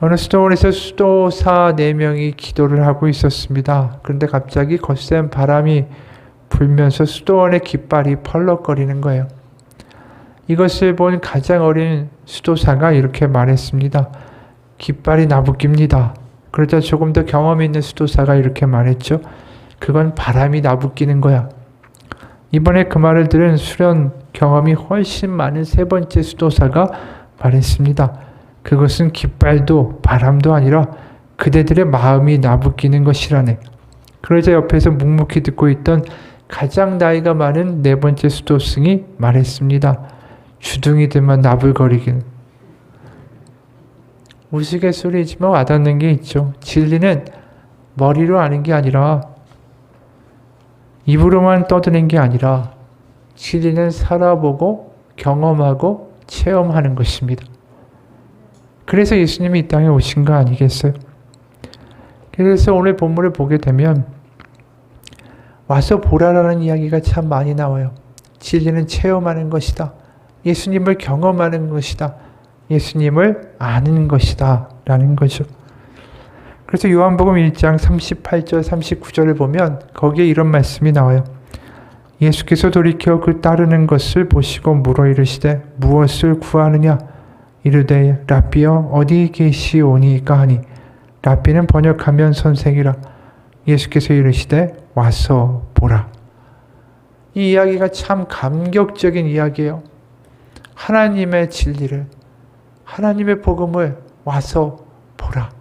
어느 수도원에서 수도사 4명이 기도를 하고 있었습니다. 그런데 갑자기 거센 바람이 불면서 수도원의 깃발이 펄럭거리는 거예요. 이것을 본 가장 어린 수도사가 이렇게 말했습니다. 깃발이 나부낍니다. 그러자 조금 더 경험 있는 수도사가 이렇게 말했죠. 그건 바람이 나부끼는 거야. 이번에 그 말을 들은 수련 경험이 훨씬 많은 3번째 수도사가 말했습니다. 그것은 깃발도 바람도 아니라 그대들의 마음이 나부끼는 것이라네. 그러자 옆에서 묵묵히 듣고 있던 가장 나이가 많은 4번째 수도승이 말했습니다. 주둥이들만 나불거리긴. 우스갯소리지만 와닿는 게 있죠. 진리는 머리로 아는 게 아니라 입으로만 떠드는 게 아니라 진리는 살아보고 경험하고 체험하는 것입니다. 그래서 예수님이 이 땅에 오신 거 아니겠어요? 그래서 오늘 본문을 보게 되면 와서 보라라는 이야기가 참 많이 나와요. 진리는 체험하는 것이다. 예수님을 경험하는 것이다. 예수님을 아는 것이다. 라는 거죠. 그래서 요한복음 1장 38절 39절을 보면 거기에 이런 말씀이 나와요. 예수께서 돌이켜 그 따르는 것을 보시고 물어 이르시되 무엇을 구하느냐? 이르되 랍비여 어디 계시오니까 하니 랍비는 번역하면 선생이라. 예수께서 이르시되 와서 보라. 이 이야기가 참 감격적인 이야기예요. 하나님의 진리를, 하나님의 복음을 와서 보라.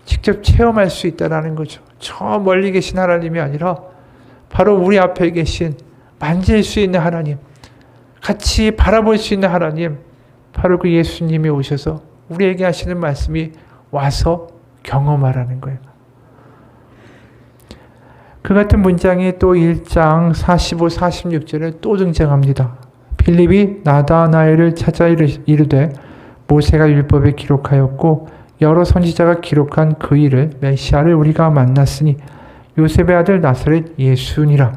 직접 체험할 수 있다는 거죠. 저 멀리 계신 하나님이 아니라 바로 우리 앞에 계신 만질 수 있는 하나님, 같이 바라볼 수 있는 하나님, 바로 그 예수님이 오셔서 우리에게 하시는 말씀이 와서 경험하라는 거예요. 그 같은 문장이 또 1장 45, 46절에 또 등장합니다. 빌립이 나다나엘을 찾아 이르되 모세가 율법에 기록하였고 여러 선지자가 기록한 그 일을 메시아를 우리가 만났으니 요셉의 아들 나사렛 예수니라.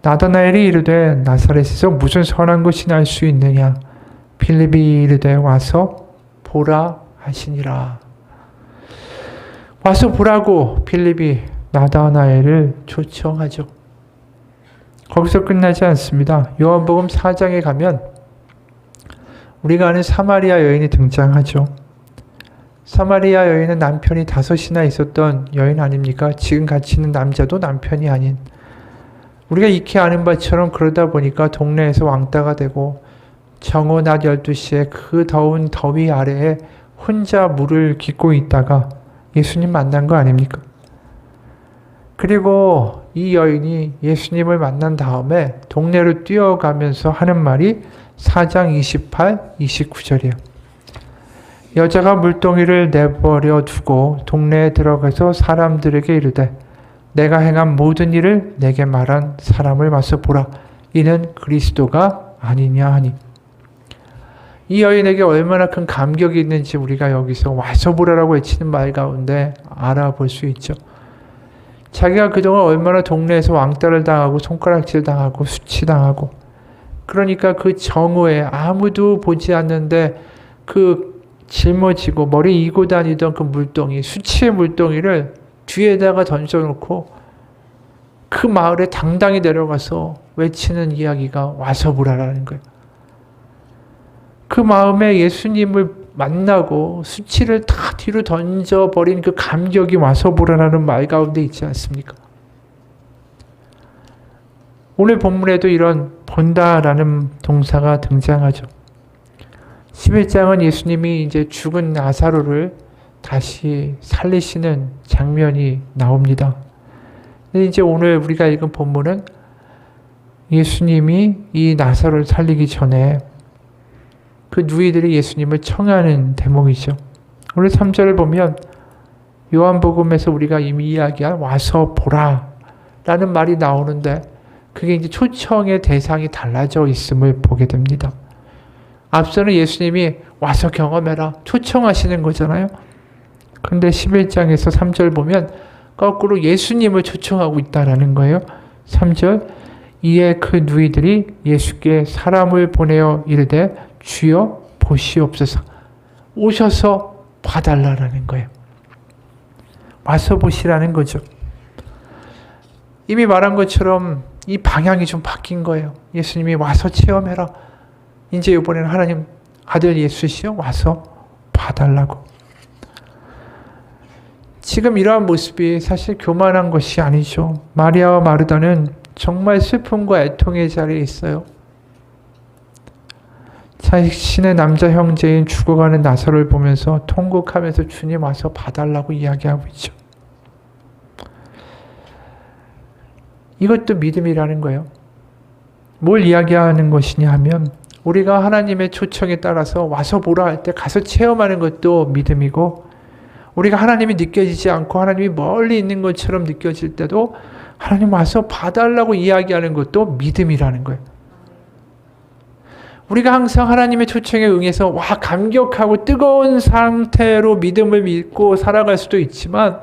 나다나엘이 이르되 나사렛에서 무슨 선한 것이 날 수 있느냐? 빌립이 이르되 와서 보라 하시니라. 와서 보라고 빌립이 나다나엘을 초청하죠. 거기서 끝나지 않습니다. 요한복음 4장에 가면 우리가 아는 사마리아 여인이 등장하죠. 사마리아 여인은 남편이 5이나 있었던 여인 아닙니까? 지금 같이 있는 남자도 남편이 아닌. 우리가 익히 아는 바처럼 그러다 보니까 동네에서 왕따가 되고 정오 낮 12시에 그 더운 더위 아래에 혼자 물을 깃고 있다가 예수님 만난 거 아닙니까? 그리고 이 여인이 예수님을 만난 다음에 동네로 뛰어가면서 하는 말이 4장 28, 29절이에요. 여자가 물동이를 내버려 두고 동네에 들어가서 사람들에게 이르되 내가 행한 모든 일을 내게 말한 사람을 와서 보라. 이는 그리스도가 아니냐 하니. 이 여인에게 얼마나 큰 감격이 있는지 우리가 여기서 와서 보라라고 외치는 말 가운데 알아볼 수 있죠. 자기가 그동안 얼마나 동네에서 왕따를 당하고 손가락질 당하고 수치당하고 그러니까 그 정오에 아무도 보지 않는데 그 짊어지고 머리 이고 다니던 그 물동이, 수치의 물동이를 뒤에다가 던져놓고 그 마을에 당당히 내려가서 외치는 이야기가 와서 보라라는 거예요. 그 마음에 예수님을 만나고 수치를 다 뒤로 던져버린 그 감격이 와서 보라라는 말 가운데 있지 않습니까? 오늘 본문에도 이런 본다라는 동사가 등장하죠. 11장은 예수님이 이제 죽은 나사로를 다시 살리시는 장면이 나옵니다. 근데 이제 오늘 우리가 읽은 본문은 예수님이 이 나사로를 살리기 전에 그 누이들이 예수님을 청하는 대목이죠. 오늘 3절을 보면 요한복음에서 우리가 이미 이야기한 와서 보라 라는 말이 나오는데 그게 이제 초청의 대상이 달라져 있음을 보게 됩니다. 앞서는 예수님이 와서 경험해라 초청하시는 거잖아요. 그런데 11장에서 3절 보면 거꾸로 예수님을 초청하고 있다라는 거예요. 3절 이에 그 누이들이 예수께 사람을 보내어 이르되 주여 보시옵소서. 오셔서 봐달라는 거예요. 와서 보시라는 거죠. 이미 말한 것처럼 이 방향이 좀 바뀐 거예요. 예수님이 와서 체험해라. 이제 이번에는 하나님 아들 예수시여 와서 봐달라고. 지금 이러한 모습이 사실 교만한 것이 아니죠. 마리아와 마르다는 정말 슬픔과 애통의 자리에 있어요. 자신의 남자 형제인 죽어가는 나사로를 보면서 통곡하면서 주님 와서 봐달라고 이야기하고 있죠. 이것도 믿음이라는 거예요. 뭘 이야기하는 것이냐 하면 우리가 하나님의 초청에 따라서 와서 보라 할 때 가서 체험하는 것도 믿음이고, 우리가 하나님이 느껴지지 않고 하나님이 멀리 있는 것처럼 느껴질 때도 하나님 와서 봐달라고 이야기하는 것도 믿음이라는 거예요. 우리가 항상 하나님의 초청에 응해서 감격하고 뜨거운 상태로 믿음을 믿고 살아갈 수도 있지만,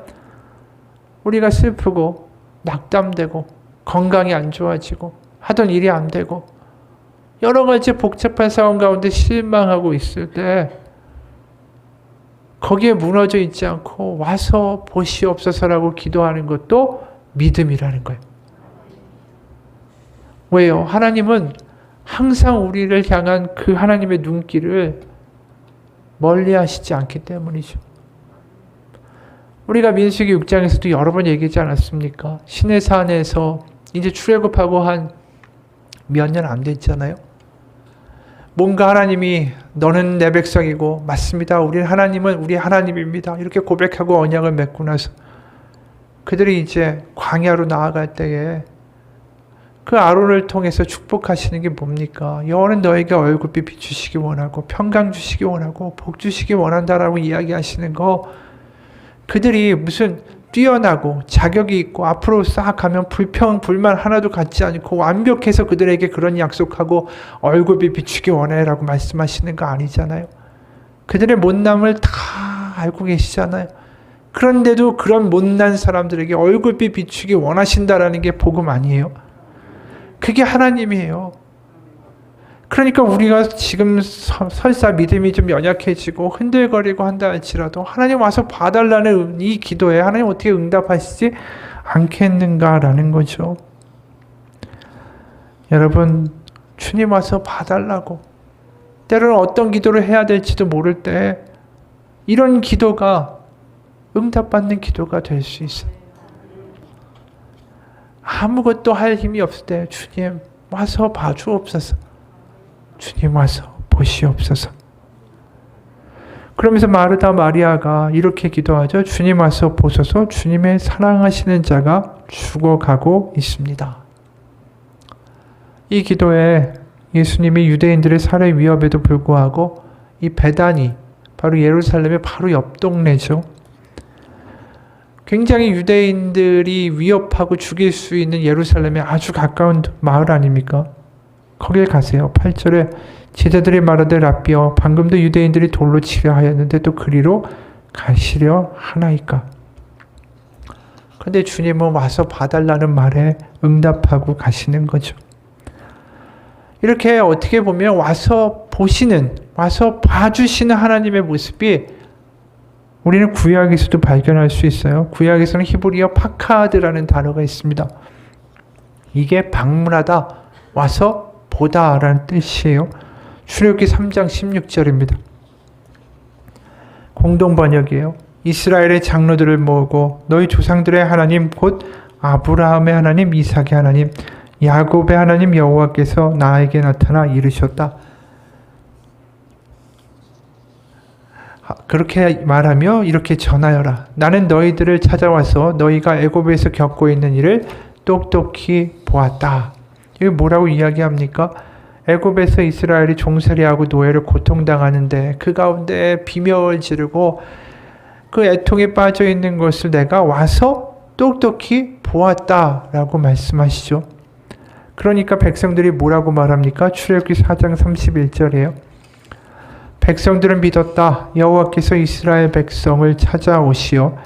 우리가 슬프고 낙담되고 건강이 안 좋아지고 하던 일이 안 되고 여러 가지 복잡한 상황 가운데 실망하고 있을 때 거기에 무너져 있지 않고 와서 보시옵소서라고 기도하는 것도 믿음이라는 거예요. 왜요? 하나님은 항상 우리를 향한 그 하나님의 눈길을 멀리 하시지 않기 때문이죠. 우리가 민수기 6장에서도 여러 번 얘기하지 않았습니까? 신의 산에서 이제 출애굽하고 한 몇 년 안 됐잖아요. 뭔가 하나님이 너는 내 백성이고 맞습니다. 하나님은 우리 하나님입니다. 이렇게 고백하고 언약을 맺고 나서 그들이 이제 광야로 나아갈 때에 그 아론을 통해서 축복하시는 게 뭡니까? 여호와는 너에게 얼굴빛 비추시기 원하고 평강 주시기 원하고 복 주시기 원한다라고 이야기하시는 거, 그들이 무슨 뛰어나고 자격이 있고 앞으로 싹 가면 불만 하나도 갖지 않고 완벽해서 그들에게 그런 약속하고 얼굴빛 비추기 원해라고 말씀하시는 거 아니잖아요. 그들의 못남을 다 알고 계시잖아요. 그런데도 그런 못난 사람들에게 얼굴빛 비추기 원하신다라는 게 복음 아니에요? 그게 하나님이에요. 그러니까 우리가 지금 설사 믿음이 좀 연약해지고 흔들거리고 한다 할지라도 하나님 와서 봐달라는 이 기도에 하나님 어떻게 응답하시지 않겠는가라는 거죠. 여러분, 주님 와서 봐달라고, 때로는 어떤 기도를 해야 될지도 모를 때 이런 기도가 응답받는 기도가 될 수 있어요. 아무것도 할 힘이 없을 때 주님 와서 봐주옵소서. 주님 와서 보시옵소서. 그러면서 마르다 마리아가 이렇게 기도하죠. 주님 와서 보소서. 주님의 사랑하시는 자가 죽어가고 있습니다. 이 기도에 예수님이 유대인들의 살해 위협에도 불구하고 이 베다니, 바로 예루살렘의 바로 옆 동네죠. 굉장히 유대인들이 위협하고 죽일 수 있는 예루살렘에 아주 가까운 마을 아닙니까? 거길 가세요. 8절에 제자들이 말하되 라삐여 방금도 유대인들이 돌로 치려 하였는데 또 그리로 가시려 하나이까. 그런데 주님은 와서 봐달라는 말에 응답하고 가시는 거죠. 이렇게 어떻게 보면 와서 보시는, 와서 봐주시는 하나님의 모습이 우리는 구약에서도 발견할 수 있어요. 구약에서는 히브리어 파카드라는 단어가 있습니다. 이게 방문하다, 와서 보다라는 뜻이에요. 출애굽기 3장 16절입니다. 공동 번역이에요. 이스라엘의 장로들을 모으고 너희 조상들의 하나님 곧 아브라함의 하나님, 이삭의 하나님, 야곱의 하나님 여호와께서 나에게 나타나 이르셨다. 그렇게 말하며 이렇게 전하여라. 나는 너희들을 찾아와서 너희가 애굽에서 겪고 있는 일을 똑똑히 보았다. 이게 뭐라고 이야기합니까? 애굽에서 이스라엘이 종살이하고 노예를 고통당하는데 그 가운데 비명을 지르고 그 애통에 빠져 있는 것을 내가 와서 똑똑히 보았다라고 말씀하시죠. 그러니까 백성들이 뭐라고 말합니까? 출애굽기 4장 31절이에요. 백성들은 믿었다. 여호와께서 이스라엘 백성을 찾아오시어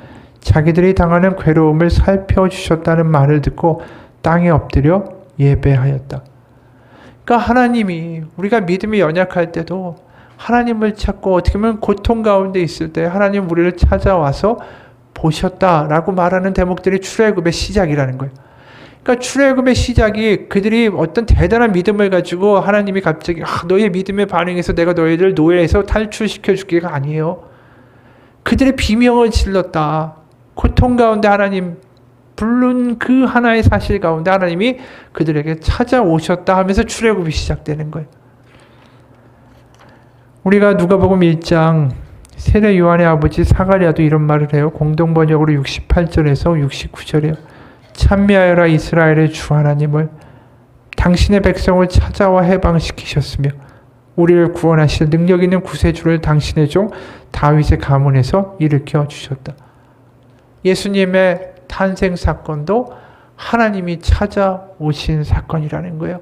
자기들이 당하는 괴로움을 살펴주셨다는 말을 듣고 땅에 엎드려 예배하였다. 그러니까 하나님이, 우리가 믿음이 연약할 때도 하나님을 찾고 어떻게 보면 고통 가운데 있을 때 하나님 우리를 찾아와서 보셨다라고 말하는 대목들이 출애굽의 시작이라는 거예요. 그러니까 출애굽의 시작이 그들이 어떤 대단한 믿음을 가지고 하나님이 갑자기 너의 믿음에 반응해서 내가 너희들 노예에서 탈출시켜 줄게가 아니에요. 그들의 비명을 질렀다. 고통 가운데 하나님 부른 그 하나의 사실 가운데 하나님이 그들에게 찾아오셨다 하면서 출애굽이 시작되는 거예요. 우리가 누가복음 1장 세례 요한의 아버지 사가랴도 이런 말을 해요. 공동번역으로 68절에서 69절이에요. 찬미하여라 이스라엘의 주 하나님을, 당신의 백성을 찾아와 해방시키셨으며 우리를 구원하실 능력 있는 구세주를 당신의 종 다윗의 가문에서 일으켜 주셨다. 예수님의 탄생 사건도 하나님이 찾아오신 사건이라는 거예요.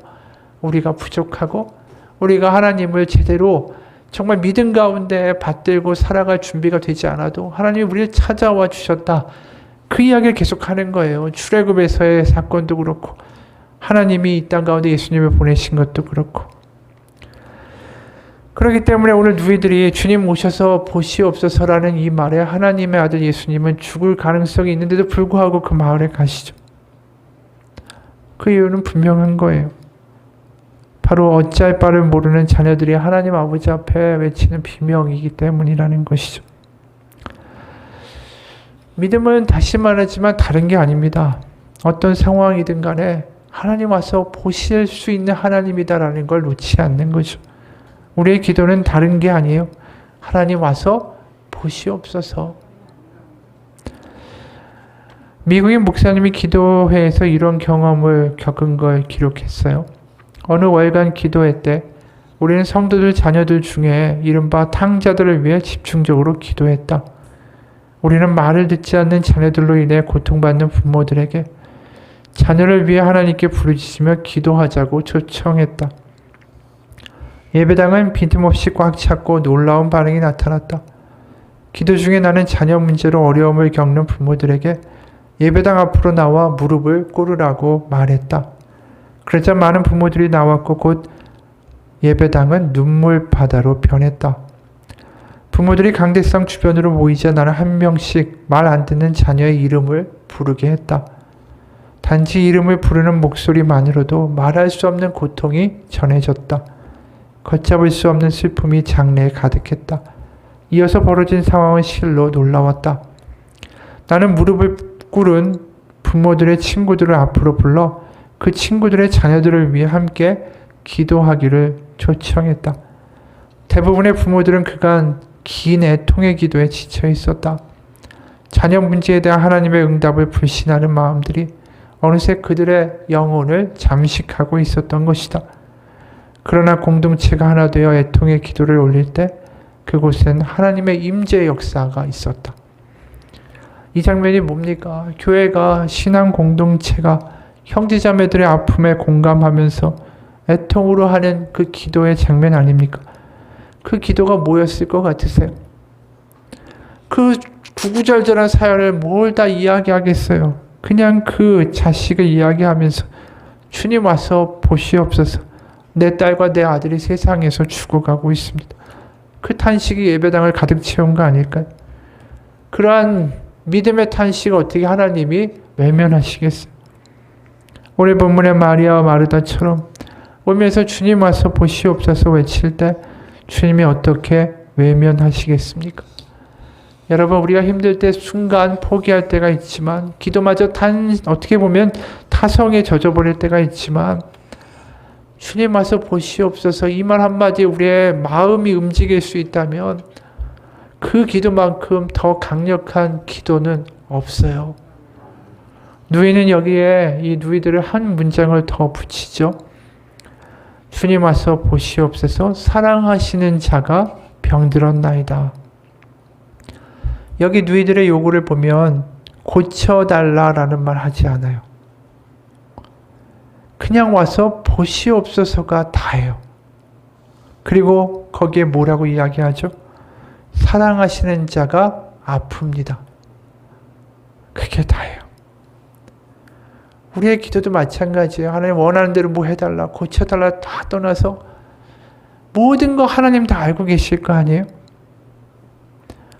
우리가 부족하고 우리가 하나님을 제대로 정말 믿음 가운데 받들고 살아갈 준비가 되지 않아도 하나님이 우리를 찾아와 주셨다. 그 이야기를 계속하는 거예요. 출애굽에서의 사건도 그렇고 하나님이 이 땅 가운데 예수님을 보내신 것도 그렇고. 그렇기 때문에 오늘 누이들이 주님 오셔서 보시옵소서라는 이 말에 하나님의 아들 예수님은 죽을 가능성이 있는데도 불구하고 그 마을에 가시죠. 그 이유는 분명한 거예요. 바로 어찌할 바를 모르는 자녀들이 하나님 아버지 앞에 외치는 비명이기 때문이라는 것이죠. 믿음은 다시 말하지만 다른 게 아닙니다. 어떤 상황이든 간에 하나님 와서 보실 수 있는 하나님이다라는 걸 놓지 않는 거죠. 우리의 기도는 다른 게 아니에요. 하나님 와서 보시옵소서. 미국인 목사님이 기도회에서 이런 경험을 겪은 걸 기록했어요. 어느 월간 기도회 때 우리는 성도들 자녀들 중에 이른바 탕자들을 위해 집중적으로 기도했다. 우리는 말을 듣지 않는 자녀들로 인해 고통받는 부모들에게 자녀를 위해 하나님께 부르짖으며 기도하자고 초청했다. 예배당은 빈틈없이 꽉 찼고 놀라운 반응이 나타났다. 기도 중에 나는 자녀 문제로 어려움을 겪는 부모들에게 예배당 앞으로 나와 무릎을 꿇으라고 말했다. 그러자 많은 부모들이 나왔고 곧 예배당은 눈물 바다로 변했다. 부모들이 강대상 주변으로 모이자 나는 한 명씩 말 안 듣는 자녀의 이름을 부르게 했다. 단지 이름을 부르는 목소리만으로도 말할 수 없는 고통이 전해졌다. 걷잡을 수 없는 슬픔이 장래에 가득했다. 이어서 벌어진 상황은 실로 놀라웠다. 나는 무릎을 꿇은 부모들의 친구들을 앞으로 불러 그 친구들의 자녀들을 위해 함께 기도하기를 초청했다. 대부분의 부모들은 그간 긴 애통의 기도에 지쳐 있었다. 자녀 문제에 대한 하나님의 응답을 불신하는 마음들이 어느새 그들의 영혼을 잠식하고 있었던 것이다. 그러나 공동체가 하나 되어 애통의 기도를 올릴 때 그곳엔 하나님의 임재 역사가 있었다. 이 장면이 뭡니까? 교회가, 신앙 공동체가 형제자매들의 아픔에 공감하면서 애통으로 하는 그 기도의 장면 아닙니까? 그 기도가 뭐였을 것 같으세요? 그 구구절절한 사연을 뭘 다 이야기하겠어요? 그냥 그 자식을 이야기하면서 주님 와서 보시옵소서. 내 딸과 내 아들이 세상에서 죽어가고 있습니다. 그 탄식이 예배당을 가득 채운 거 아닐까요? 그러한 믿음의 탄식을 어떻게 하나님이 외면하시겠어요? 오늘 본문의 마리아와 마르다처럼 오면서 주님 와서 보시옵소서 외칠 때 주님이 어떻게 외면하시겠습니까? 여러분, 우리가 힘들 때 순간 포기할 때가 있지만 기도마저 어떻게 보면 타성에 젖어버릴 때가 있지만 주님 와서 보시옵소서 이 말 한마디에 우리의 마음이 움직일 수 있다면 그 기도만큼 더 강력한 기도는 없어요. 누이는 여기에 이 누이들을 한 문장을 더 붙이죠. 주님 와서 보시옵소서 사랑하시는 자가 병들었나이다. 여기 누이들의 요구를 보면 고쳐달라라는 말 하지 않아요. 그냥 와서 보시옵소서가 다예요. 그리고 거기에 뭐라고 이야기하죠? 사랑하시는 자가 아픕니다. 그게 다예요. 우리의 기도도 마찬가지예요. 하나님 원하는 대로 뭐 해달라, 고쳐달라 다 떠나서 모든 거 하나님 다 알고 계실 거 아니에요?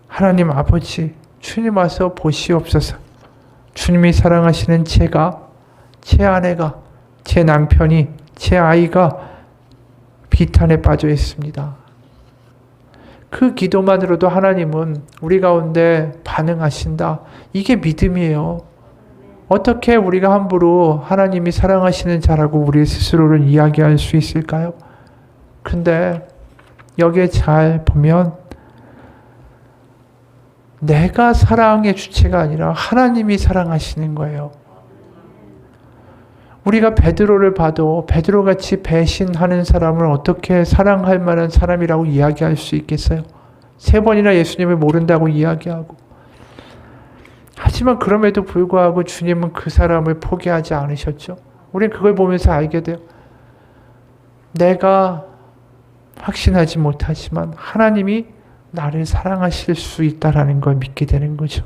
하나님 아버지, 주님 와서 보시옵소서. 주님이 사랑하시는 제가, 제 아내가, 제 남편이, 제 아이가 비탄에 빠져 있습니다. 그 기도만으로도 하나님은 우리 가운데 반응하신다. 이게 믿음이에요. 어떻게 우리가 함부로 하나님이 사랑하시는 자라고 우리 스스로를 이야기할 수 있을까요? 근데 여기에 잘 보면 내가 사랑의 주체가 아니라 하나님이 사랑하시는 거예요. 우리가 베드로를 봐도 베드로같이 배신하는 사람을 어떻게 사랑할 만한 사람이라고 이야기할 수 있겠어요? 3번이나 예수님을 모른다고 이야기하고. 하지만 그럼에도 불구하고 주님은 그 사람을 포기하지 않으셨죠. 우리는 그걸 보면서 알게 돼요. 내가 확신하지 못하지만 하나님이 나를 사랑하실 수 있다라는 걸 믿게 되는 거죠.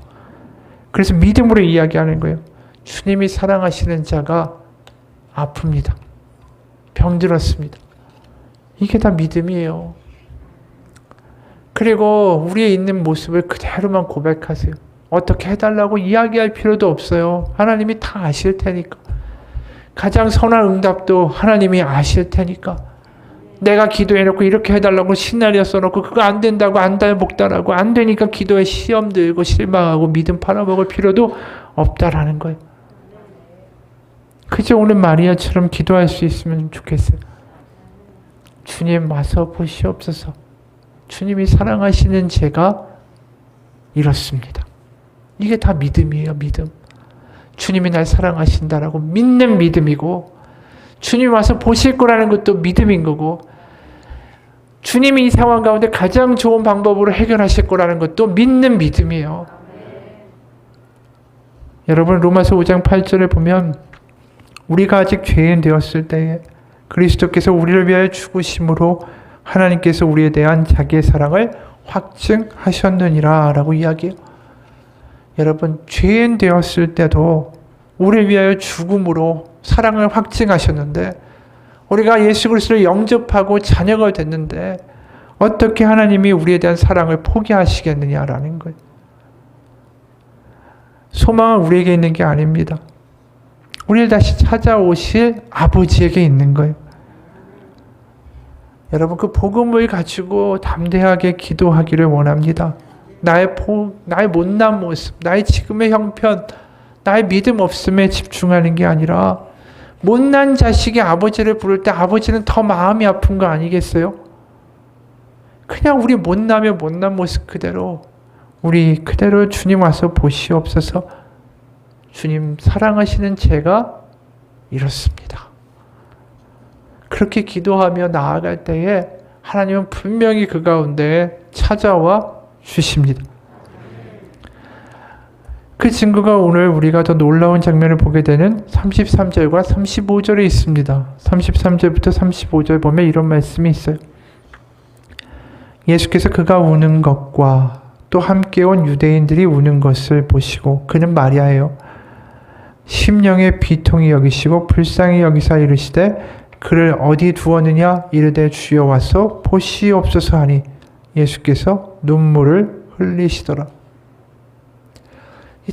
그래서 믿음으로 이야기하는 거예요. 주님이 사랑하시는 자가 아픕니다. 병들었습니다. 이게 다 믿음이에요. 그리고 우리의 있는 모습을 그대로만 고백하세요. 어떻게 해달라고 이야기할 필요도 없어요. 하나님이 다 아실 테니까. 가장 선한 응답도 하나님이 아실 테니까. 내가 기도해놓고 이렇게 해달라고 시나리오 써놓고 그거 안 된다고 안달복달하고 안 되니까 기도에 시험 들고 실망하고 믿음 팔아먹을 필요도 없다라는 거예요. 그저 오늘 마리아처럼 기도할 수 있으면 좋겠어요. 주님 와서 보시옵소서. 주님이 사랑하시는 제가 이렇습니다. 이게 다 믿음이에요. 믿음. 주님이 날 사랑하신다라고 믿는 믿음이고, 주님 와서 보실 거라는 것도 믿음인 거고, 주님이 이 상황 가운데 가장 좋은 방법으로 해결하실 거라는 것도 믿는 믿음이에요. 여러분 로마서 5장 8절에 보면 우리가 아직 죄인 되었을 때에 그리스도께서 우리를 위하여 죽으심으로 하나님께서 우리에 대한 자기의 사랑을 확증하셨느니라 라고 이야기해요. 여러분 죄인 되었을 때도 우리를 위하여 죽음으로 사랑을 확증하셨는데, 우리가 예수 그리스도를 영접하고 자녀가 됐는데 어떻게 하나님이 우리에 대한 사랑을 포기하시겠느냐라는 거예요. 소망은 우리에게 있는 게 아닙니다. 우리를 다시 찾아오실 아버지에게 있는 거예요. 여러분 그 복음을 가지고 담대하게 기도하기를 원합니다. 나의 못난 모습, 나의 지금의 형편, 나의 믿음 없음에 집중하는 게 아니라 못난 자식이 아버지를 부를 때 아버지는 더 마음이 아픈 거 아니겠어요? 그냥 우리 못나면 못난 모습 그대로, 우리 그대로 주님 와서 보시옵소서. 주님 사랑하시는 제가 이렇습니다. 그렇게 기도하며 나아갈 때에 하나님은 분명히 그 가운데 찾아와 주십니다. 그 증거가 오늘 우리가 더 놀라운 장면을 보게 되는 33절과 35절에 있습니다. 33절부터 35절 보면 이런 말씀이 있어요. 예수께서 그가 우는 것과 또 함께 온 유대인들이 우는 것을 보시고, 그는 마리아예요. 심령의 비통히 여기시고 불쌍히 여기사 이르시되 그를 어디 두었느냐 이르되 주여 와서 보시옵소서 하니 예수께서 눈물을 흘리시더라.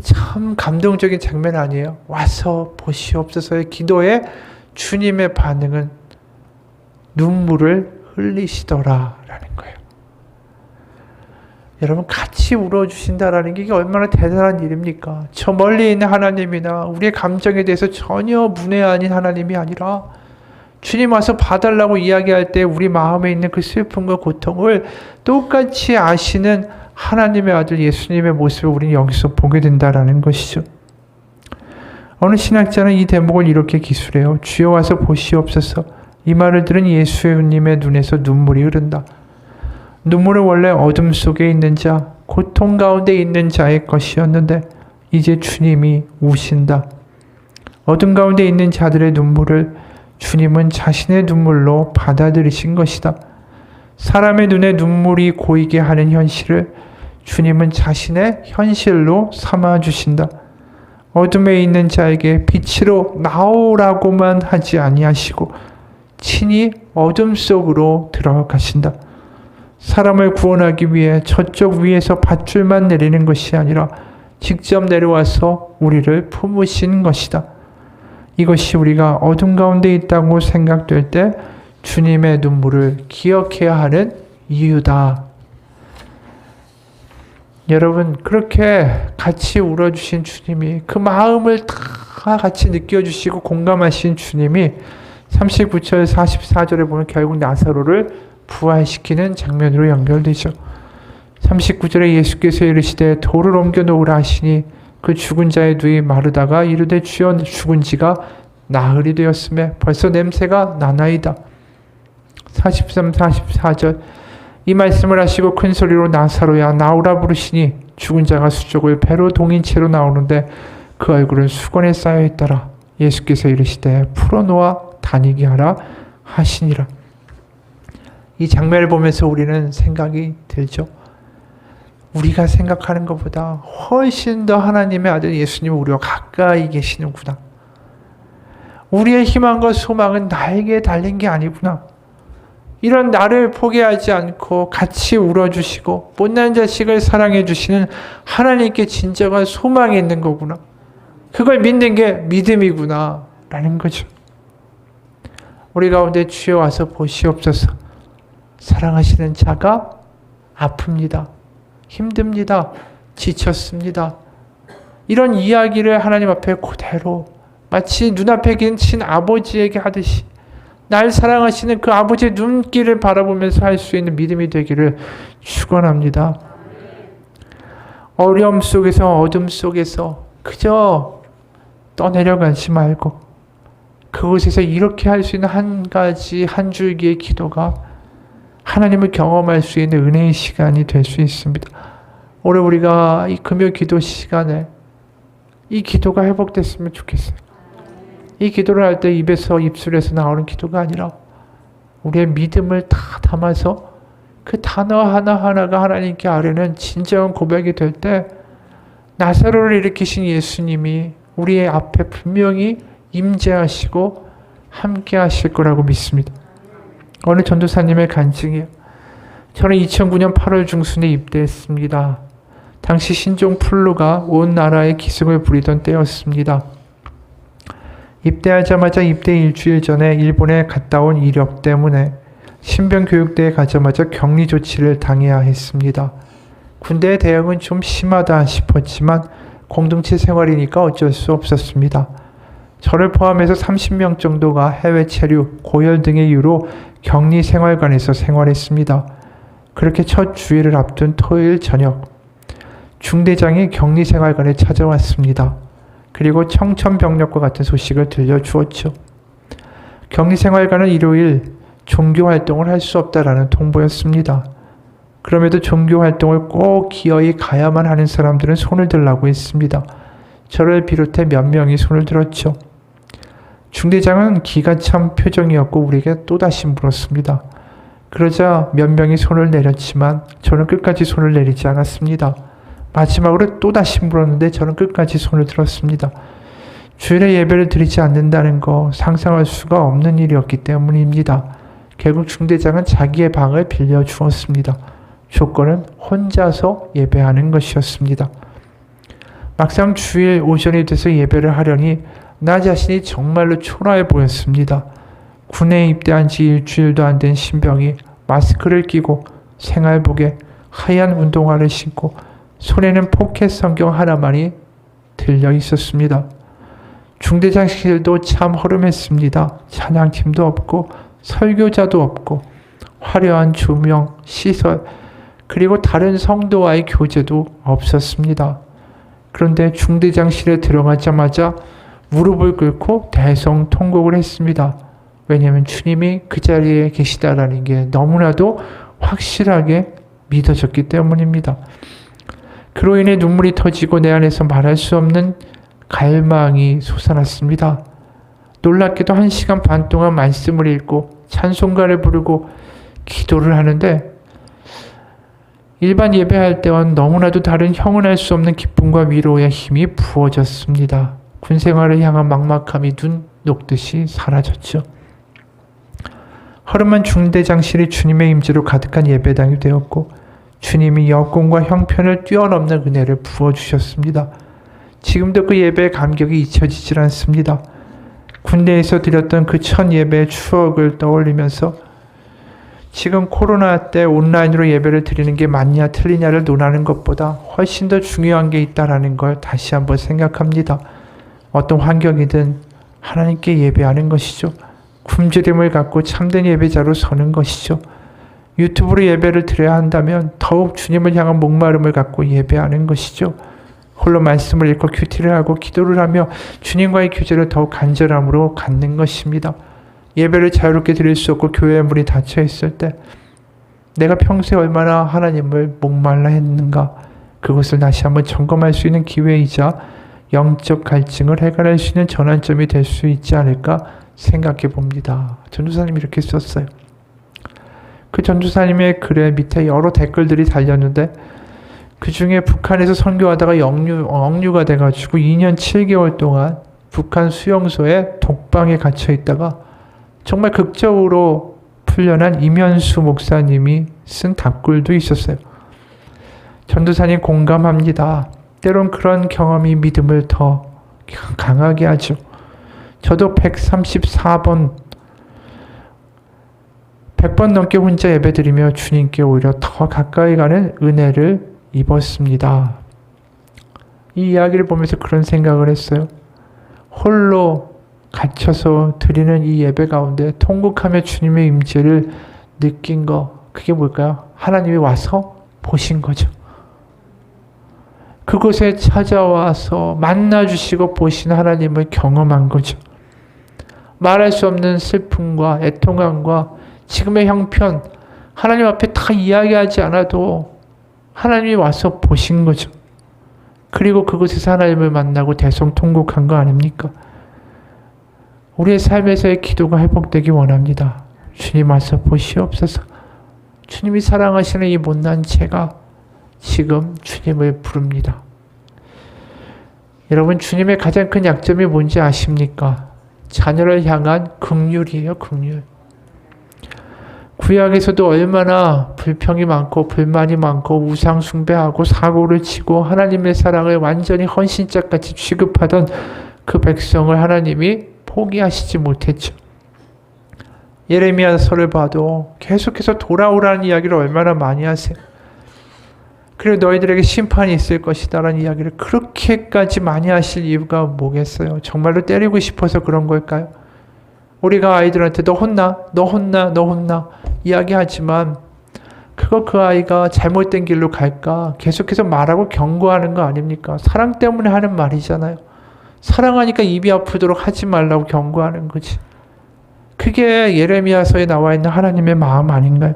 참 감동적인 장면 아니에요? 와서 보시옵소서의 기도에 주님의 반응은 눈물을 흘리시더라라는 거예요. 여러분 같이 울어주신다라는 게 이게 얼마나 대단한 일입니까? 저 멀리 있는 하나님이나 우리의 감정에 대해서 전혀 문외 아닌 하나님이 아니라 주님 와서 봐달라고 이야기할 때 우리 마음에 있는 그 슬픔과 고통을 똑같이 아시는 하나님의 아들 예수님의 모습을 우리는 여기서 보게 된다라는 것이죠. 어느 신학자는 이 대목을 이렇게 기술해요. 주여 와서 보시옵소서. 이 말을 들은 예수님의 눈에서 눈물이 흐른다. 눈물은 원래 어둠 속에 있는 자, 고통 가운데 있는 자의 것이었는데 이제 주님이 우신다. 어둠 가운데 있는 자들의 눈물을 주님은 자신의 눈물로 받아들이신 것이다. 사람의 눈에 눈물이 고이게 하는 현실을 주님은 자신의 현실로 삼아주신다. 어둠에 있는 자에게 빛으로 나오라고만 하지 아니하시고 친히 어둠 속으로 들어가신다. 사람을 구원하기 위해 저쪽 위에서 밧줄만 내리는 것이 아니라 직접 내려와서 우리를 품으신 것이다. 이것이 우리가 어둠 가운데 있다고 생각될 때 주님의 눈물을 기억해야 하는 이유다. 여러분, 그렇게 같이 울어주신 주님이, 그 마음을 다 같이 느껴주시고 공감하신 주님이 39절 44절에 보면 결국 나사로를 부활시키는 장면으로 연결되죠. 39절에 예수께서 이르시되 돌을 옮겨 놓으라 하시니 그 죽은 자의 눈이 마르다가 이르되 주여 죽은 지가 나흘이 되었음에 벌써 냄새가 나나이다. 43, 44절 이 말씀을 하시고 큰 소리로 나사로야 나오라 부르시니 죽은 자가 수족을 배로 동인 채로 나오는데 그 얼굴은 수건에 쌓여 있더라. 예수께서 이르시되 풀어놓아 다니게 하라 하시니라. 이 장면을 보면서 우리는 생각이 들죠. 우리가 생각하는 것보다 훨씬 더 하나님의 아들 예수님은 우리와 가까이 계시는구나. 우리의 희망과 소망은 나에게 달린 게 아니구나. 이런 나를 포기하지 않고 같이 울어주시고 못난 자식을 사랑해 주시는 하나님께 진정한 소망이 있는 거구나. 그걸 믿는 게 믿음이구나 라는 거죠. 우리 가운데 주여 와서 보시옵소서. 사랑하시는 자가 아픕니다. 힘듭니다. 지쳤습니다. 이런 이야기를 하나님 앞에 그대로 마치 눈앞에 계신 아버지에게 하듯이 날 사랑하시는 그 아버지의 눈길을 바라보면서 할 수 있는 믿음이 되기를 축원합니다. 어려움 속에서 어둠 속에서 그저 떠내려가지 말고 그곳에서 이렇게 할 수 있는 한 가지 한 줄기의 기도가 하나님을 경험할 수 있는 은혜의 시간이 될 수 있습니다. 올해 우리가 이 금요 기도 시간에 이 기도가 회복됐으면 좋겠어요. 이 기도를 할 때 입에서 입술에서 나오는 기도가 아니라 우리의 믿음을 다 담아서 그 단어 하나하나가 하나님께 아뢰는 진정한 고백이 될 때 나사로를 일으키신 예수님이 우리의 앞에 분명히 임재하시고 함께 하실 거라고 믿습니다. 어느 전도사님의 간증이에요. 저는 2009년 8월 중순에 입대했습니다. 당시 신종 플루가 온 나라에 기승을 부리던 때였습니다. 입대하자마자 입대 일주일 전에 일본에 갔다 온 이력 때문에 신병교육대에 가자마자 격리 조치를 당해야 했습니다. 군대의 대응은 좀 심하다 싶었지만 공동체 생활이니까 어쩔 수 없었습니다. 저를 포함해서 30명 정도가 해외 체류, 고열 등의 이유로 격리 생활관에서 생활했습니다. 그렇게 첫 주일을 앞둔 토요일 저녁, 중대장이 격리 생활관에 찾아왔습니다. 그리고 청천벽력과 같은 소식을 들려주었죠. 격리 생활관은 일요일 종교활동을 할 수 없다라는 통보였습니다. 그럼에도 종교활동을 꼭 기어이 가야만 하는 사람들은 손을 들라고 했습니다. 저를 비롯해 몇 명이 손을 들었죠. 중대장은 기가 찬 표정이었고 우리에게 또다시 물었습니다. 그러자 몇 명이 손을 내렸지만 저는 끝까지 손을 내리지 않았습니다. 마지막으로 또다시 물었는데 저는 끝까지 손을 들었습니다. 주일에 예배를 드리지 않는다는 거 상상할 수가 없는 일이었기 때문입니다. 결국 중대장은 자기의 방을 빌려주었습니다. 조건은 혼자서 예배하는 것이었습니다. 막상 주일 오전이 돼서 예배를 하려니 나 자신이 정말로 초라해 보였습니다. 군에 입대한 지 일주일도 안 된 신병이 마스크를 끼고 생활복에 하얀 운동화를 신고 손에는 포켓 성경 하나만이 들려 있었습니다. 중대장실도 참 허름했습니다. 찬양팀도 없고 설교자도 없고 화려한 조명, 시설, 그리고 다른 성도와의 교제도 없었습니다. 그런데 중대장실에 들어가자마자 무릎을 꿇고 대성통곡을 했습니다. 왜냐하면 주님이 그 자리에 계시다라는 게 너무나도 확실하게 믿어졌기 때문입니다. 그로 인해 눈물이 터지고 내 안에서 말할 수 없는 갈망이 솟아났습니다. 놀랍게도 1시간 반 동안 말씀을 읽고 찬송가를 부르고 기도를 하는데 일반 예배할 때와는 너무나도 다른 형언할 수 없는 기쁨과 위로의 힘이 부어졌습니다. 군생활을 향한 막막함이 눈 녹듯이 사라졌죠. 허름한 중대장실이 주님의 임재로 가득한 예배당이 되었고 주님이 여건과 형편을 뛰어넘는 은혜를 부어주셨습니다. 지금도 그 예배의 감격이 잊혀지질 않습니다. 군대에서 드렸던 그 첫 예배의 추억을 떠올리면서 지금 코로나 때 온라인으로 예배를 드리는 게 맞냐 틀리냐를 논하는 것보다 훨씬 더 중요한 게 있다는 걸 다시 한번 생각합니다. 어떤 환경이든 하나님께 예배하는 것이죠. 굶주림을 갖고 참된 예배자로 서는 것이죠. 유튜브로 예배를 드려야 한다면 더욱 주님을 향한 목마름을 갖고 예배하는 것이죠. 홀로 말씀을 읽고 큐티를 하고 기도를 하며 주님과의 교제를 더욱 간절함으로 갖는 것입니다. 예배를 자유롭게 드릴 수 없고 교회의 문이 닫혀 있을 때 내가 평소에 얼마나 하나님을 목말라 했는가, 그것을 다시 한번 점검할 수 있는 기회이자 영적 갈증을 해결할 수 있는 전환점이 될 수 있지 않을까 생각해 봅니다. 전도사님이 이렇게 썼어요. 그 전도사님의 글에 밑에 여러 댓글들이 달렸는데 그 중에 북한에서 선교하다가 억류가 돼가지고 2년 7개월 동안 북한 수용소에 독방에 갇혀 있다가 정말 극적으로 풀려난 이면수 목사님이 쓴 답글도 있었어요. 전도사님 공감합니다. 때론 그런 경험이 믿음을 더 강하게 하죠. 저도 134번 100번 넘게 혼자 예배드리며 주님께 오히려 더 가까이 가는 은혜를 입었습니다. 이 이야기를 보면서 그런 생각을 했어요. 홀로 갇혀서 드리는 이 예배 가운데 통곡하며 주님의 임재를 느낀 거, 그게 뭘까요? 하나님이 와서 보신 거죠. 그곳에 찾아와서 만나주시고 보신 하나님을 경험한 거죠. 말할 수 없는 슬픔과 애통함과 지금의 형편, 하나님 앞에 다 이야기하지 않아도 하나님이 와서 보신 거죠. 그리고 그곳에서 하나님을 만나고 대성통곡한 거 아닙니까? 우리의 삶에서의 기도가 회복되기 원합니다. 주님 와서 보시옵소서. 주님이 사랑하시는 이 못난 제가 지금 주님을 부릅니다. 여러분, 주님의 가장 큰 약점이 뭔지 아십니까? 자녀를 향한 긍휼이에요, 긍휼. 구약에서도 얼마나 불평이 많고 불만이 많고 우상 숭배하고 사고를 치고 하나님의 사랑을 완전히 헌신짝같이 취급하던 그 백성을 하나님이 포기하시지 못했죠. 예레미야서를 봐도 계속해서 돌아오라는 이야기를 얼마나 많이 하세요. 그리고 너희들에게 심판이 있을 것이다 라는 이야기를 그렇게까지 많이 하실 이유가 뭐겠어요? 정말로 때리고 싶어서 그런 걸까요? 우리가 아이들한테 너 혼나, 너 혼나, 너 혼나 이야기하지만 그거 그 아이가 잘못된 길로 갈까 계속해서 말하고 경고하는 거 아닙니까? 사랑 때문에 하는 말이잖아요. 사랑하니까 입이 아프도록 하지 말라고 경고하는 거지. 그게 예레미야서에 나와 있는 하나님의 마음 아닌가요?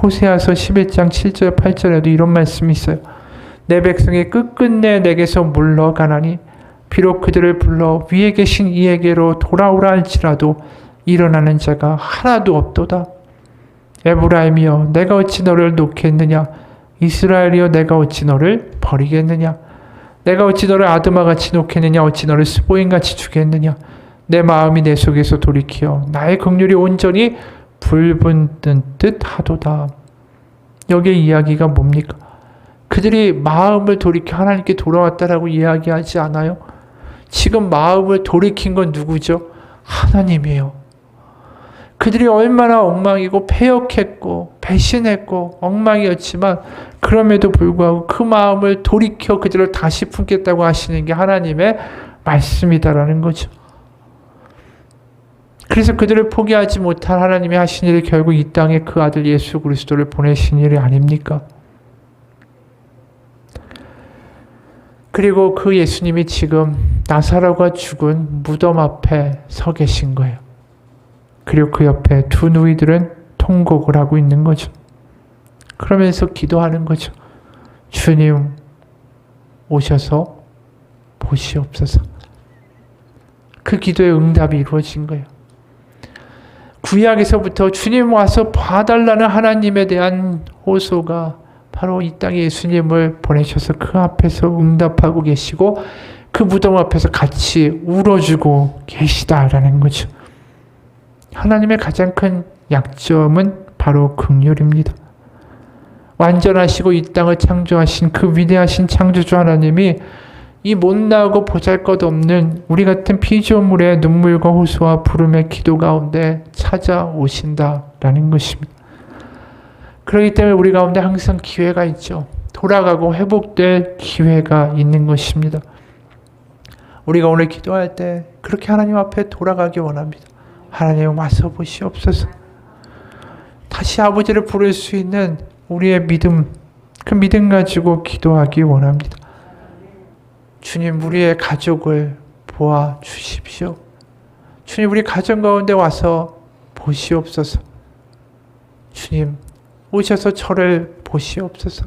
호세아서 11장 7절 8절에도 이런 말씀이 있어요. 내 백성이 끝끝내 내게서 물러가나니 비록 그들을 불러 위에 계신 이에게로 돌아오라 할지라도 일어나는 자가 하나도 없도다. 에브라임이여 내가 어찌 너를 놓겠느냐, 이스라엘이여 내가 어찌 너를 버리겠느냐, 내가 어찌 너를 아드마같이 놓겠느냐, 어찌 너를 스보임같이 주겠느냐. 내 마음이 내 속에서 돌이키어 나의 긍휼이 온전히 불붙는 듯 하도다. 여기에 이야기가 뭡니까? 그들이 마음을 돌이켜 하나님께 돌아왔다라고 이야기하지 않아요? 지금 마음을 돌이킨 건 누구죠? 하나님이에요. 그들이 얼마나 엉망이고 패역했고 배신했고 엉망이었지만 그럼에도 불구하고 그 마음을 돌이켜 그들을 다시 품겠다고 하시는 게 하나님의 말씀이다라는 거죠. 그래서 그들을 포기하지 못한 하나님이 하신 일이 결국 이 땅에 그 아들 예수 그리스도를 보내신 일이 아닙니까? 그리고 그 예수님이 지금 나사로가 죽은 무덤 앞에 서 계신 거예요. 그리고 그 옆에 두 누이들은 통곡을 하고 있는 거죠. 그러면서 기도하는 거죠. 주님 오셔서 보시옵소서. 그 기도의 응답이 이루어진 거예요. 구약에서부터 주님 와서 봐달라는 하나님에 대한 호소가 바로 이 땅에 예수님을 보내셔서 그 앞에서 응답하고 계시고 그 무덤 앞에서 같이 울어주고 계시다라는 거죠. 하나님의 가장 큰 약점은 바로 긍휼입니다. 완전하시고 이 땅을 창조하신 그 위대하신 창조주 하나님이 이 못나고 보잘것없는 우리 같은 피조물의 눈물과 호소와 부름의 기도 가운데 찾아오신다라는 것입니다. 그렇기 때문에 우리 가운데 항상 기회가 있죠. 돌아가고 회복될 기회가 있는 것입니다. 우리가 오늘 기도할 때 그렇게 하나님 앞에 돌아가기 원합니다. 하나님 와서 보시옵소서. 다시 아버지를 부를 수 있는 우리의 믿음, 그 믿음 가지고 기도하기 원합니다. 주님, 우리의 가족을 보아 주십시오. 주님, 우리 가정 가운데 와서 보시옵소서. 주님, 오셔서 저를 보시옵소서.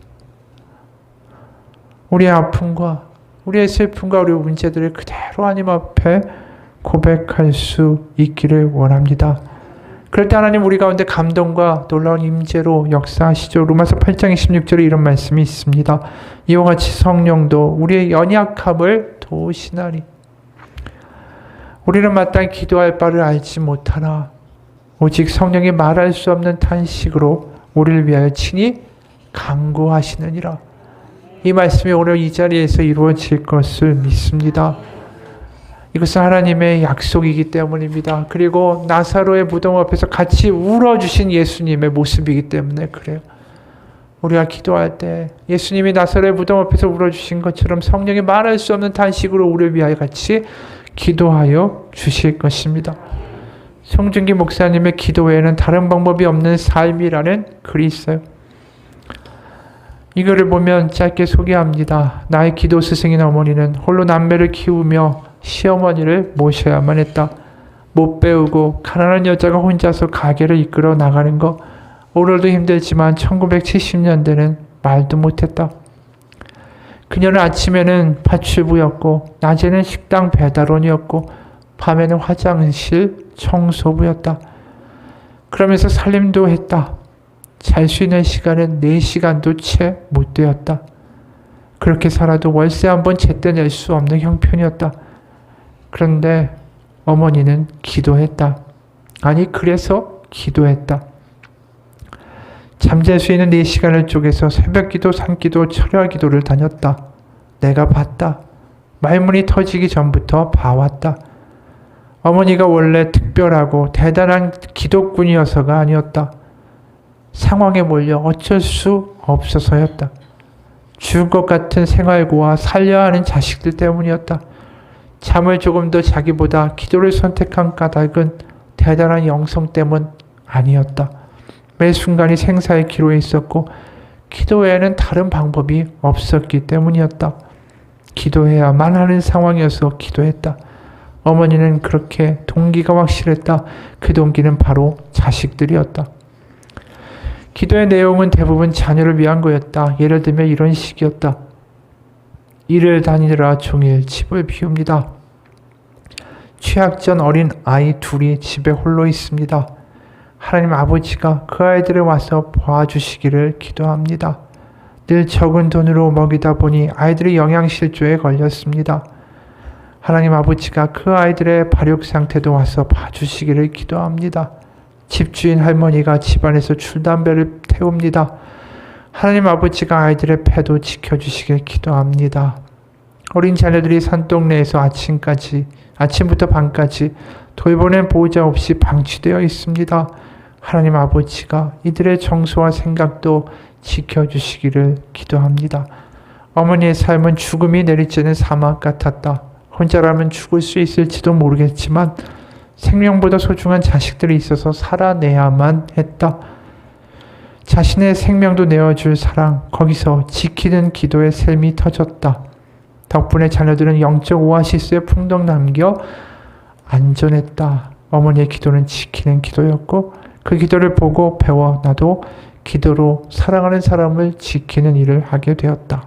우리의 아픔과 우리의 슬픔과 우리의 문제들을 그대로 하나님 앞에 고백할 수 있기를 원합니다. 그럴 때 하나님 우리 가운데 감동과 놀라운 임재로 역사하시죠. 로마서 8장 26절에 이런 말씀이 있습니다. 이와 같이 성령도 우리의 연약함을 도우시나니 우리는 마땅히 기도할 바를 알지 못하나 오직 성령이 말할 수 없는 탄식으로 우리를 위하여 친히 간구하시느니라. 이 말씀이 오늘 이 자리에서 이루어질 것을 믿습니다. 이것은 하나님의 약속이기 때문입니다. 그리고 나사로의 무덤 앞에서 같이 울어주신 예수님의 모습이기 때문에 그래요. 우리가 기도할 때 예수님이 나사로의 무덤 앞에서 울어주신 것처럼 성령이 말할 수 없는 탄식으로 우리를 위하여 같이 기도하여 주실 것입니다. 송중기 목사님의 기도 외에는 다른 방법이 없는 삶이라는 글이 있어요. 이거를 보면 짧게 소개합니다. 나의 기도 스승인 어머니는 홀로 남매를 키우며 시어머니를 모셔야만 했다. 못 배우고 가난한 여자가 혼자서 가게를 이끌어 나가는 거 오늘도 힘들지만 1970년대는 말도 못했다. 그녀는 아침에는 파출부였고 낮에는 식당 배달원이었고 밤에는 화장실 청소부였다. 그러면서 살림도 했다. 잘 수 있는 시간은 4시간도 채 못 되었다. 그렇게 살아도 월세 한 번 제때 낼 수 없는 형편이었다. 그런데 어머니는 기도했다. 아니 그래서 기도했다. 잠잘 수 있는 4시간을 쪼개서 새벽기도, 산기도, 철야기도를 다녔다. 내가 봤다. 말문이 터지기 전부터 봐왔다. 어머니가 원래 특별하고 대단한 기도꾼이어서가 아니었다. 상황에 몰려 어쩔 수 없어서였다. 죽을 것 같은 생활고와 살려야 하는 자식들 때문이었다. 잠을 조금 더 자기보다 기도를 선택한 까닭은 대단한 영성 때문 아니었다. 매 순간이 생사의 기로에 있었고 기도 외에는 다른 방법이 없었기 때문이었다. 기도해야만 하는 상황이어서 기도했다. 어머니는 그렇게 동기가 확실했다. 그 동기는 바로 자식들이었다. 기도의 내용은 대부분 자녀를 위한 거였다. 예를 들면 이런 식이었다. 일을 다니느라 종일 집을 비웁니다. 취학전 어린 아이 둘이 집에 홀로 있습니다. 하나님 아버지가 그 아이들을 와서 봐주시기를 기도합니다. 늘 적은 돈으로 먹이다 보니 아이들이 영양실조에 걸렸습니다. 하나님 아버지가 그 아이들의 발육 상태도 와서 봐주시기를 기도합니다. 집주인 할머니가 집안에서 출담배를 태웁니다. 하나님 아버지가 아이들의 패도 지켜주시길 기도합니다. 어린 자녀들이 산동네에서 아침부터 밤까지 돌보는 보호자 없이 방치되어 있습니다. 하나님 아버지가 이들의 정서와 생각도 지켜주시기를 기도합니다. 어머니의 삶은 죽음이 내리쬐는 사막 같았다. 혼자라면 죽을 수 있을지도 모르겠지만 생명보다 소중한 자식들이 있어서 살아내야만 했다. 자신의 생명도 내어줄 사랑, 거기서 지키는 기도의 샘이 터졌다. 덕분에 자녀들은 영적 오아시스에 풍덩 남겨 안전했다. 어머니의 기도는 지키는 기도였고 그 기도를 보고 배워 나도 기도로 사랑하는 사람을 지키는 일을 하게 되었다.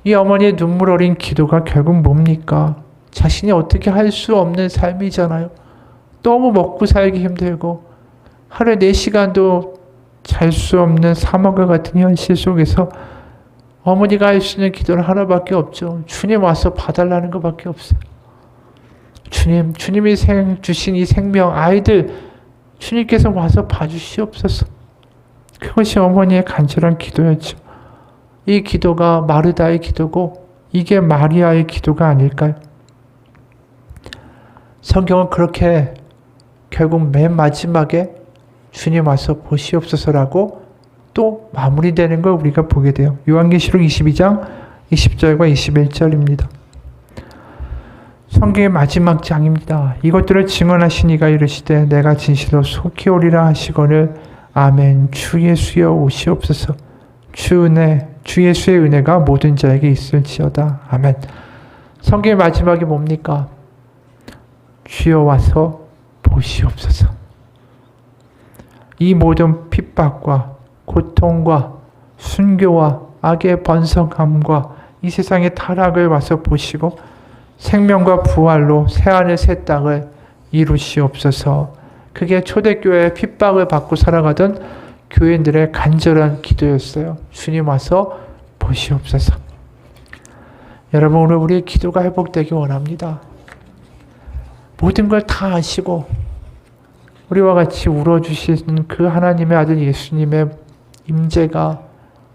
이 어머니의 눈물 어린 기도가 결국 뭡니까? 자신이 어떻게 할 수 없는 삶이잖아요. 너무 먹고 살기 힘들고 하루에 4시간도 잘 수 없는 사막과 같은 현실 속에서 어머니가 할 수 있는 기도는 하나밖에 없죠. 주님 와서 봐달라는 것밖에 없어요. 주님이 주신 이 생명, 아이들 주님께서 와서 봐주시옵소서. 그것이 어머니의 간절한 기도였죠. 이 기도가 마르다의 기도고 이게 마리아의 기도가 아닐까요? 성경은 그렇게 결국 맨 마지막에 주님 와서 보시옵소서라고 또 마무리되는 걸 우리가 보게 돼요. 요한계시록 22장 20절과 21절입니다. 성경의 마지막 장입니다. 이것들을 증언하신 이가 이르시되 내가 진실로 속히 오리라 하시거늘 아멘. 주 예수여 오시옵소서. 주 예수의 은혜가 모든 자에게 있을지어다. 아멘. 성경의 마지막이 뭡니까? 주여 와서 보시옵소서. 이 모든 핍박과 고통과 순교와 악의 번성함과 이 세상의 타락을 와서 보시고 생명과 부활로 새하늘 새 땅을 이루시옵소서. 그게 초대교회의 핍박을 받고 살아가던 교인들의 간절한 기도였어요. 주님 와서 보시옵소서. 여러분, 오늘 우리의 기도가 회복되기 원합니다. 모든 걸 다 아시고 우리와 같이 울어주시는 그 하나님의 아들 예수님의 임재가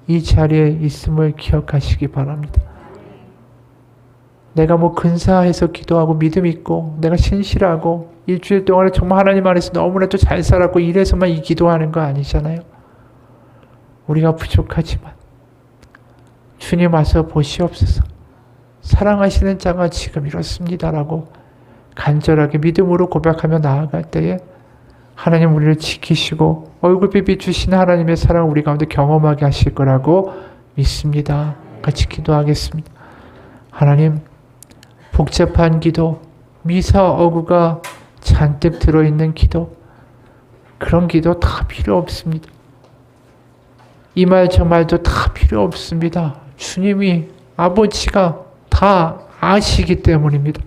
이 자리에 있음을 기억하시기 바랍니다. 내가 근사해서 기도하고 믿음 있고 내가 신실하고 일주일 동안에 정말 하나님 안에서 너무나도 잘 살았고 이래서만 이 기도하는 거 아니잖아요. 우리가 부족하지만 주님 와서 보시옵소서. 사랑하시는 자가 지금 이렇습니다라고 간절하게 믿음으로 고백하며 나아갈 때에 하나님 우리를 지키시고 얼굴빛 비추신 하나님의 사랑 우리 가운데 경험하게 하실 거라고 믿습니다. 같이 기도하겠습니다. 하나님, 복잡한 기도, 미사 어구가 잔뜩 들어있는 기도, 그런 기도 다 필요 없습니다. 이 말 저 말도 다 필요 없습니다. 주님이 아버지가 다 아시기 때문입니다.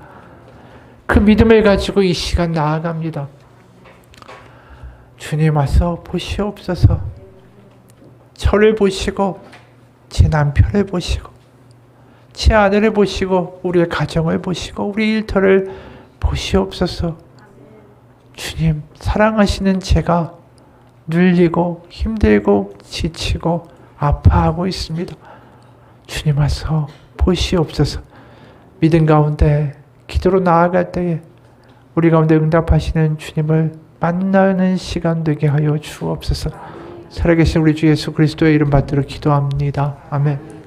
그 믿음을 가지고 이 시간 나아갑니다. 주님 와서 보시옵소서. 저를 보시고 제 남편을 보시고 제 아내를 보시고 우리의 가정을 보시고 우리 일터를 보시옵소서. 주님, 사랑하시는 제가 눌리고 힘들고 지치고 아파하고 있습니다. 주님 와서 보시옵소서. 믿음 가운데 기도로 나아갈 때에 우리 가운데 응답하시는 주님을 만나는 시간 되게 하여 주옵소서. 살아계신 우리 주 예수 그리스도의 이름 받들어 기도합니다. 아멘.